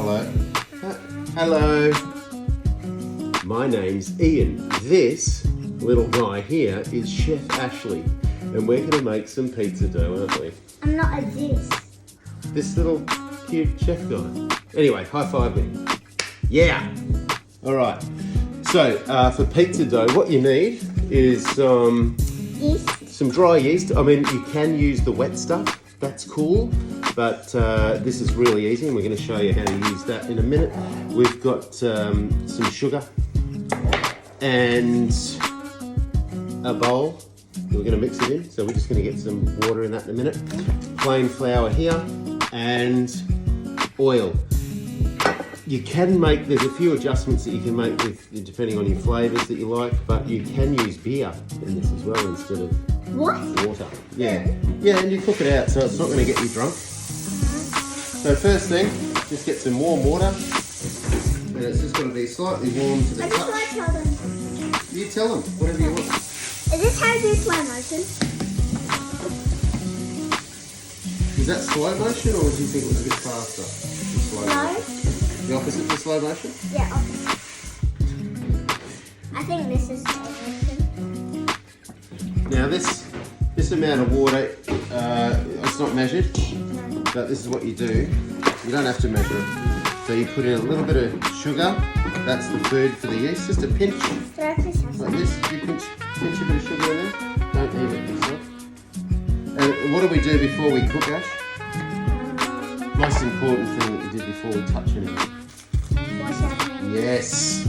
hello. Hello. My name's Ian. This little guy here is Chef Ashley. And we're going to make some pizza dough, aren't we? I'm not a this. This little cute chef guy. Anyway, high five me. Yeah. All right. So for pizza dough, what you need is Yeast. some dry yeast. I mean, you can use the wet stuff. That's cool. But this is really easy, and we're going to show you how to use that in a minute. We've got some sugar and a bowl. We're going to mix it in, so we're just going to get some water in that in a minute. Plain flour here and oil. You can make, there's a few adjustments that you can make with depending on your flavours that you like, but you can use beer in this as well instead of water. Yeah, and you cook it out so it's not going to get you drunk. So first thing, just get some warm water, and it's just going to be slightly warm to the touch. I just want to tell them. You tell them, whatever you want. Is this how you do slow motion? Is that slow motion, or do you think it was a bit faster? Slow No. motion? The opposite to slow motion? Yeah, opposite. I think this is slow motion. Now this amount of water, it's not measured, but this is what you do. You don't have to measure it. So you put in a little bit of sugar. That's the food for the yeast. Just a pinch, Should I just have like some? this. You pinch a bit of sugar in there. Don't eat it yourself. And what do we do before we cook, Ash? Most important thing that you did before we touch anything. Wash our hands. Yes.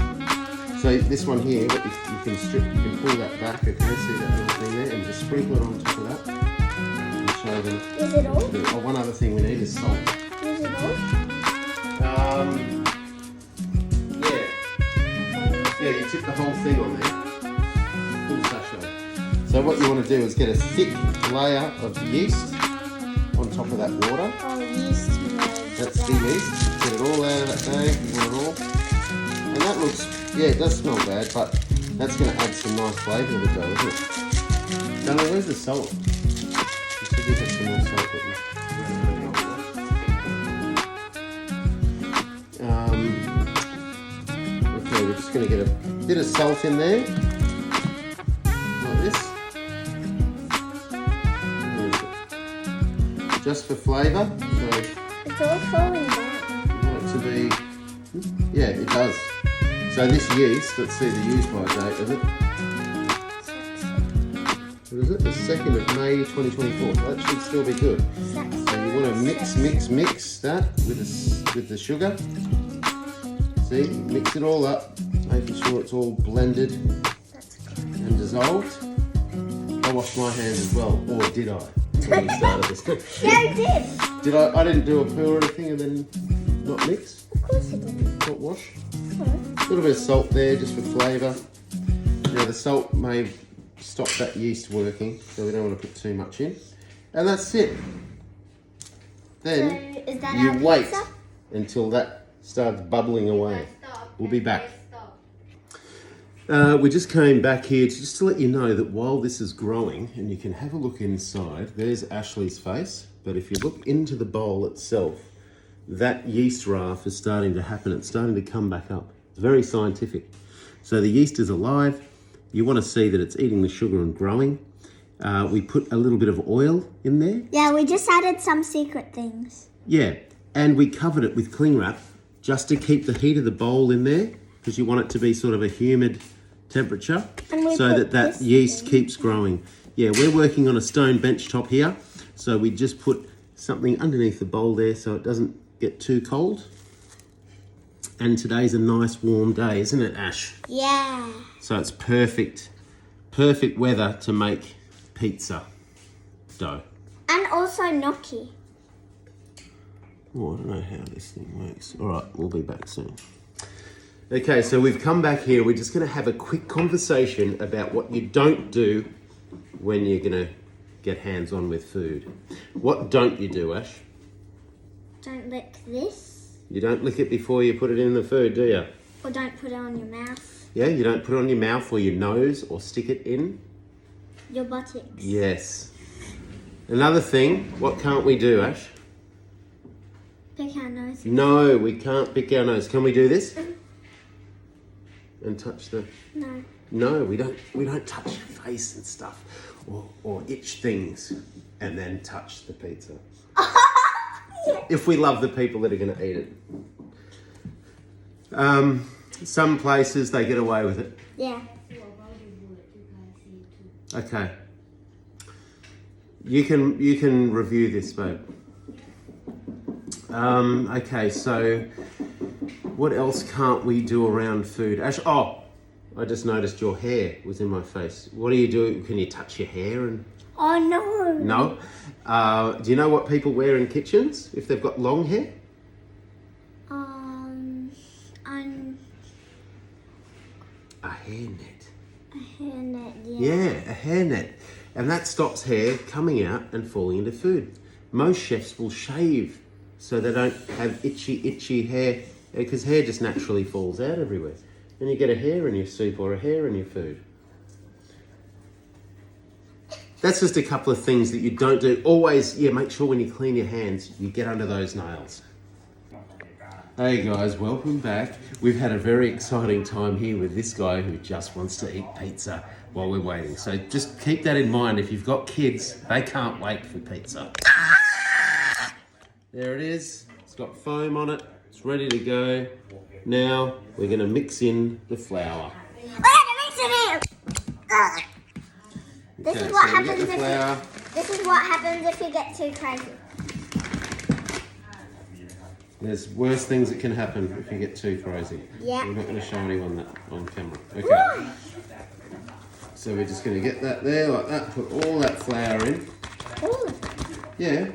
So this one here, what you can strip, you can pull that back, okay, see that little thing there, and just sprinkle it on top of that. And show them. Is it all? Oh, one other thing we need is salt. Is it all? Yeah, you tip the whole thing on there. Full sachet. So what you want to do is get a thick layer of yeast on top of that water. Oh, yeast. That's the yeast. Get it all out of that bag. You want it all. And that looks, yeah, it does smell bad, but that's going to add some nice flavour to the dough, isn't it? Donna, where's the salt? You should give us some more salt, but okay, we're just going to get a bit of salt in there, like this. Where is it? Just for flavour. So It's all falling down. you want it to be, yeah, it does. So this yeast, let's see the use by date of it. What is it? The 2nd of May 2024. So that should still be good. So you want to mix that with the sugar. See, mix it all up, making sure it's all blended and dissolved. I washed my hands as well, or did I? When we started this. Yeah, I did. Did I? I didn't do a poo or anything and then not mix? Of course you did. Not wash. A little bit of salt there just for flavour. Now the salt may stop that yeast working, so we don't want to put too much in. And that's it. Then So, is that you our wait pizza? until that starts bubbling away. We'll be back. We just came back here just to let you know that while this is growing, and you can have a look inside, there's Ashley's face, but if you look into the bowl itself, that yeast raft is starting to happen. It's starting to come back up. It's very scientific. So the yeast is alive. You want to see that it's eating the sugar and growing. We put a little bit of oil in there. Yeah, we just added some secret things. Yeah, and we covered it with cling wrap just to keep the heat of the bowl in there because you want it to be sort of a humid temperature And we so put that this yeast in. keeps growing. Yeah, we're working on a stone bench top here, so we just put something underneath the bowl there so it doesn't get too cold. And today's a nice warm day, isn't it, Ash? Yeah. So it's perfect weather to make pizza dough. And also gnocchi. Oh, I don't know how this thing works. All right, we'll be back soon. Okay, so we've come back here. We're just going to have a quick conversation about what you don't do when you're going to get hands-on with food. What don't you do, Ash? Don't lick this. You don't lick it before you put it in the food, do you? Or don't put it on your mouth. Yeah, you don't put it on your mouth or your nose or stick it in? Your buttocks. Yes. Another thing, what can't we do, Ash? pick our nose. No, we can't pick our nose. Can we do this? And touch the... No. No, we don't touch your face and stuff. Or itch things and then touch the pizza. If we love the people that are going to eat it. Some places they get away with it. Yeah. Okay. You can review this, babe. Okay, so what else can't we do around food? I just noticed your hair was in my face. What do you do? Can you touch your hair and... Oh no. No? Do you know what people wear in kitchens if they've got long hair? A hairnet. A hairnet, yeah. Yeah, a hairnet. And that stops hair coming out and falling into food. Most chefs will shave so they don't have itchy hair, because hair just naturally falls out everywhere. And you get a hair in your soup or a hair in your food. That's just a couple of things that you don't do. Always, make sure when you clean your hands, you get under those nails. Hey guys, welcome back. We've had a very exciting time here with this guy who just wants to eat pizza while we're waiting. So just keep that in mind. If you've got kids, they can't wait for pizza. There it is. It's got foam on it. It's ready to go. Now we're going to mix in the flour. This Okay, is what so we get happens the flour. This is what happens if you get too crazy. There's worse things that can happen if you get too crazy. Yeah. We're not going to show anyone that on camera. Okay. So we're just going to get that there like that. Put all that flour in. Ooh, Yeah.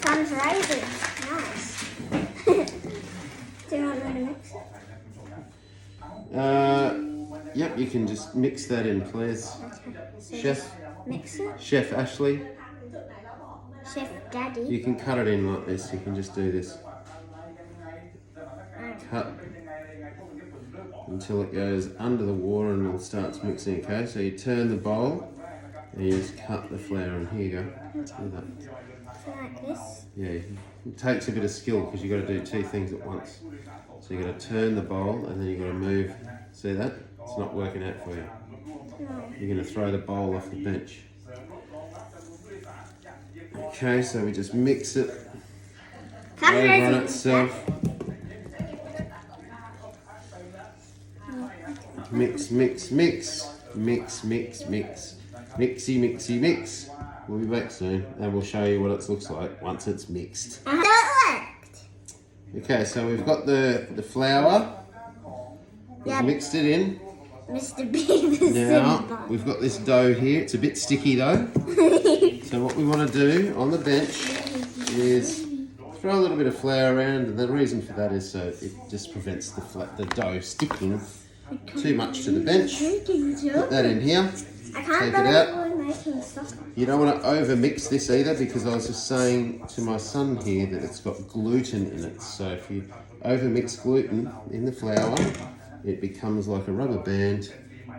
fundraising. Nice. Do you want me to mix it? Yep, you can just mix that in, please. So Chef, mix it. Chef Ashley, Chef Daddy. you can cut it in like this. You can just do this. Cut until it goes under the water and it starts mixing, okay? So you turn the bowl and you just cut the flour in. Here you go. Do that. So like this. Yeah, it takes a bit of skill because you've got to do two things at once. So you've got to turn the bowl and then you've got to move. See that? It's not working out for you. No. You're going to throw the bowl off the bench. Okay, so we just mix it over on itself. Mix, mix, mix. Mix, mix, mix. Mixy, mixy, mix. We'll be back soon and we'll show you what it looks like once it's mixed. So it worked. Okay, so we've got the flour. We've mixed it in. Mr. Beaver's Now, we've got this dough here. It's a bit sticky though. So what we want to do on the bench is throw a little bit of flour around, and the reason for that is so it just prevents the dough sticking too much to the bench. Put that in here. I can't Take it out. we're making stuff. You don't want to over mix this either, because I was just saying to my son here that it's got gluten in it. So if you over mix gluten in the flour, it becomes like a rubber band,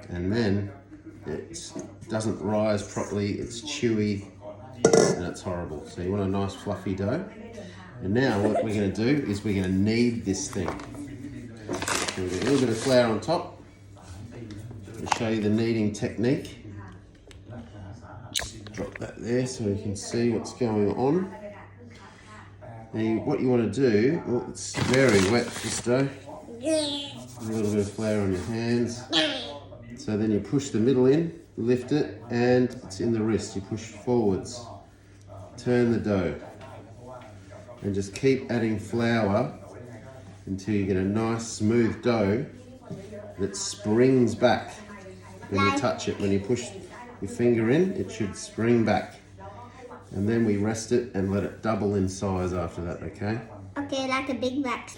and then it doesn't rise properly, it's chewy, and it's horrible. So you want a nice fluffy dough. And now what we're going to do is we're going to knead this thing. So we'll get a little bit of flour on top. I'll show you the kneading technique. Drop that there so you can see what's going on. Now what you want to do, well, it's very wet, this dough. A little bit of flour on your hands. So then you push the middle in, lift it, and it's in the wrist. You push forwards. Turn the dough. And just keep adding flour until you get a nice smooth dough that springs back when you touch it. When you push your finger in, it should spring back. And then we rest it and let it double in size after that, okay? Okay, like a Big Mac.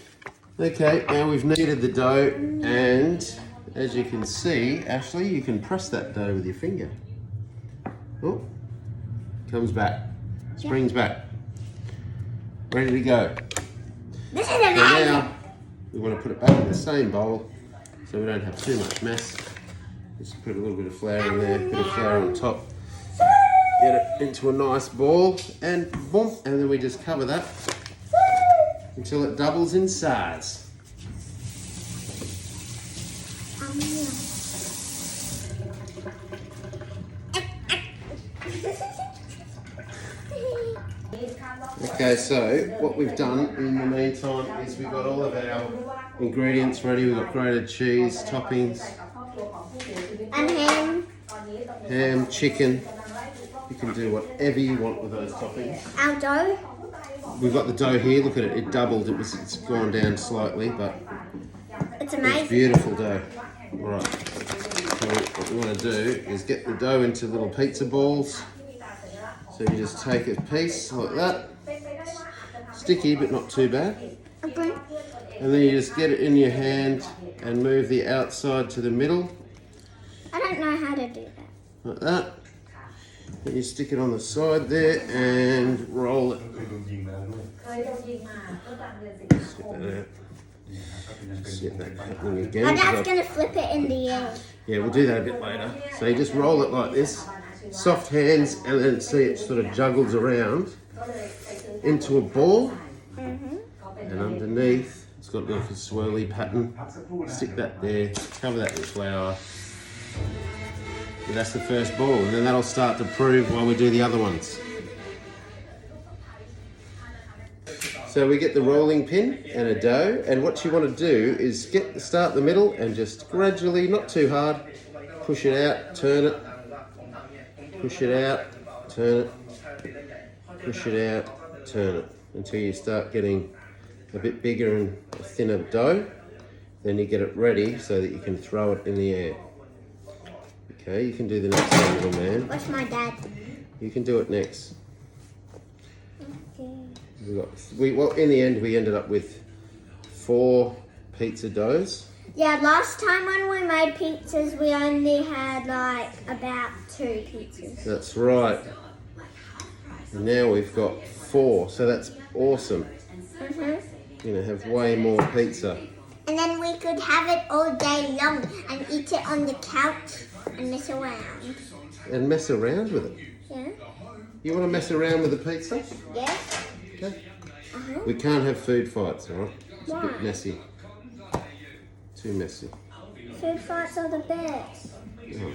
Okay, now we've kneaded the dough, and as you can see, Ashley, you can press that dough with your finger. Oh, comes back, springs back. Ready to go. This is So amazing. now we want to put it back in the same bowl so we don't have too much mess. Just put a little bit of flour in there, bit of flour on top. Get it into a nice ball, and boom, and then we just cover that. until it doubles in size. Yeah. Okay, so what we've done in the meantime is we've got all of our ingredients ready. We've got grated cheese, toppings, And ham, chicken. You can do whatever you want with those toppings. our dough. We've got the dough here. Look at it. It doubled. It's gone down slightly, but It's it's amazing. beautiful dough. All right. So what we want to do is get the dough into little pizza balls. So you just take a piece like that. Sticky, but not too bad. Okay. And then you just get it in your hand and move the outside to the middle, I don't know how to do that. like that. Then you stick it on the side there and roll it. Set that out. Set that happening again. My dad's going to flip it in the air. Yeah, we'll do that a bit later. So you just roll it like this, soft hands, and then see it sort of juggles around into a ball. And underneath, it's got like a swirly pattern. Stick that there, cover that with flour. And that's the first ball, and then that'll start to prove while we do the other ones. So we get the rolling pin and a dough, and what you want to do is start the middle and just gradually, not too hard, push it out, turn it, push it out, turn it, push it out, turn it, until you start getting a bit bigger and a thinner dough. Then you get it ready so that you can throw it in the air. Okay, you can do the next one, little man. What's my dad? You can do it next. Okay. Well, in the end, we ended up with 4 pizza doughs. Yeah, last time when we made pizzas, we only had like about 2 pizzas. That's right. And now we've got 4, so that's awesome. You're gonna have way more pizza. And then we could have it all day long and eat it on the couch and mess around. And mess around with it. Yeah? You want to mess around with the pizza? Yeah? Okay. We can't have food fights, alright? It's a Why? bit messy. Too messy. Food fights are the best. Oh.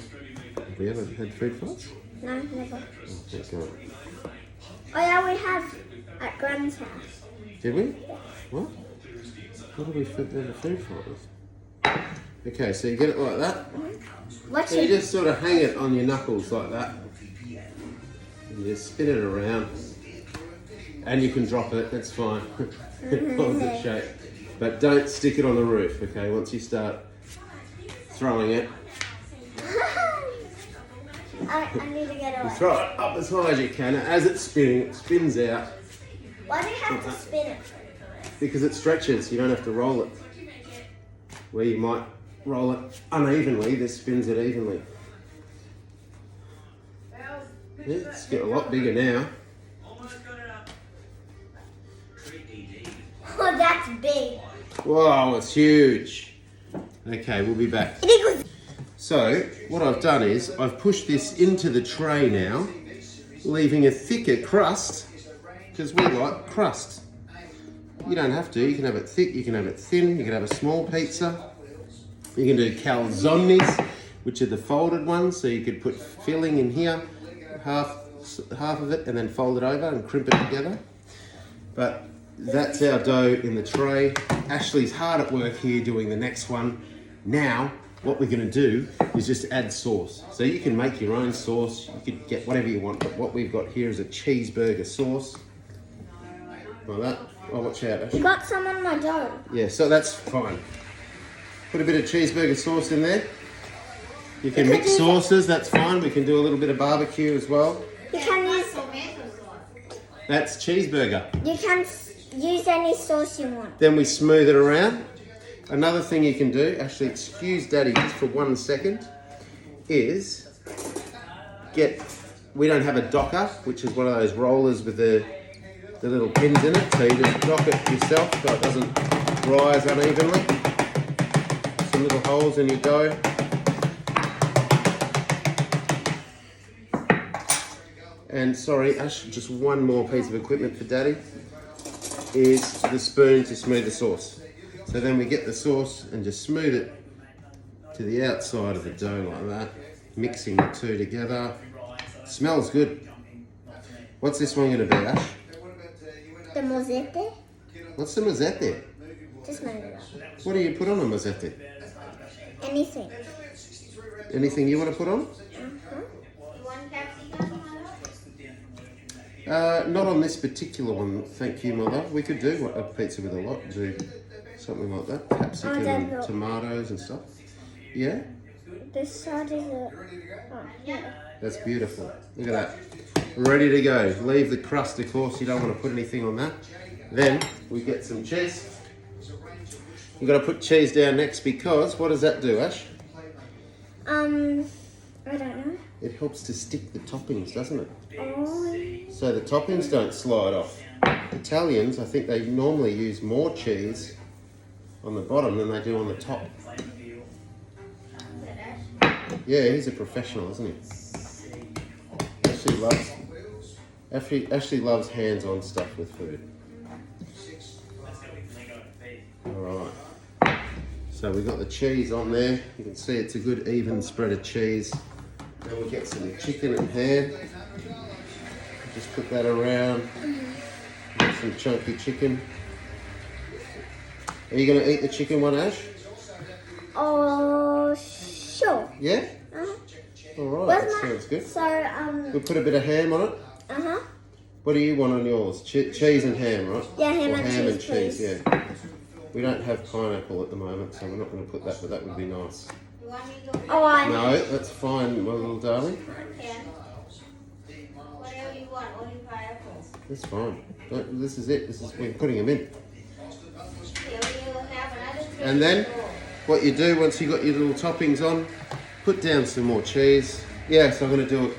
Have we ever had food fights? No, never. Oh, thank God. Oh yeah, we have at Grand's house. Did we? What? What did we have a food fight with? Okay, so you get it like that. What's So you it? just sort of hang it on your knuckles like that. And you spin it around. And you can drop it, that's fine. It holds its shape. But don't stick it on the roof, okay? Once you start throwing it, I need to get you away. throw it up as high as you can. And as it's spinning, it spins out. Why do you have to spin it? Because it stretches, you don't have to roll it. Where you might roll it unevenly, this spins it evenly. Yeah, it's getting a lot bigger now. Oh, that's big. Whoa, it's huge. Okay, we'll be back. So, what I've done is, I've pushed this into the tray now, leaving a thicker crust, because we like crust. You don't have to, you can have it thick, you can have it thin, you can have a small pizza. You can do calzones, which are the folded ones, so you could put filling in here, half of it, and then fold it over and crimp it together. But that's our dough in the tray. Ashley's hard at work here doing the next one. Now, what we're going to do is just add sauce. So you can make your own sauce, you could get whatever you want, but what we've got here is a cheeseburger sauce. Like that. Oh, watch out, Ashley. You got some on my dough. Yeah, so that's fine. Put a bit of cheeseburger sauce in there. You can mix sauces, that's fine. We can do a little bit of barbecue as well. You can use. That's cheeseburger. You can use any sauce you want. Then we smooth it around. Another thing you can do, actually excuse Daddy just for 1 second, is we don't have a docker, which is one of those rollers with the little pins in it, so you just dock it yourself so it doesn't rise unevenly. Some little holes in your dough. And sorry, Ash, just one more piece of equipment for Daddy. is the spoon to smooth the sauce. So then we get the sauce and just smooth it to the outside of the dough like that, mixing the two together. Smells good. What's this one going to be, Ash? The mozzette. What's the mozzette? Just move it up. What do you put on a mozzette? Anything. Anything you want to put on? Not on this particular one, thank you, Mother. We could do a pizza with a lot, do something like that. Capsicum and tomatoes and stuff. Yeah? This side is a... Oh, yeah. That's beautiful. Look at that. Ready to go. Leave the crust, of course. You don't want to put anything on that. Then we get some cheese. We've got to put cheese down next because what does that do, Ash? I don't know. It helps to stick the toppings, doesn't it? Oh. So the toppings don't slide off. Italians, I think they normally use more cheese on the bottom than they do on the top. Yeah, he's a professional, isn't he? Ashley loves hands-on stuff with food. Alright. So we've got the cheese on there. You can see it's a good even spread of cheese. Then we get some chicken and ham. Just put that around. Get some chunky chicken. Are you going to eat the chicken one, Ash? Oh, sure. Yeah? Alright, that sounds good. So, We'll put a bit of ham on it. Uh-huh. What do you want on yours? Cheese and ham, right? Yeah, ham or and ham cheese, and cheese, please. yeah. We don't have pineapple at the moment, so we're not going to put that, but that would be nice. Oh, I... No, that's fine, my little darling. Whatever you want, only pineapple. That's fine. This is it. We're putting them in. And then, what you do once you've got your little toppings on, put down some more cheese. Yeah, so I'm going to do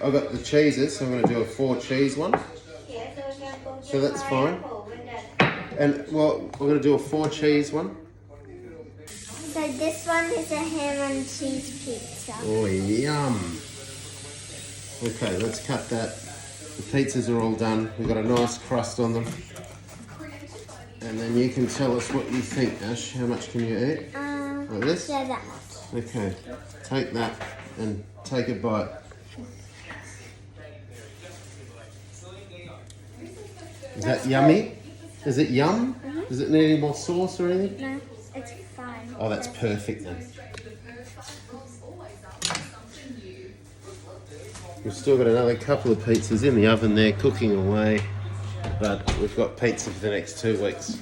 I've got the cheeses, so I'm going to do a 4 cheese one. So that's fine. And, well, we're going to do a 4 cheese one. So this one is a ham and cheese pizza. Oh, yum. Okay, let's cut that. The pizzas are all done. We've got a nice crust on them. And then you can tell us what you think, Ash. How much can you eat? Like this? Yeah, that much. Okay, take that and take a bite. Is that yummy? Is it yum? Does it need any more sauce or anything? No, it's fine. Oh, that's perfect then. We've still got another couple of pizzas in the oven there cooking away, but we've got pizza for the next 2 weeks.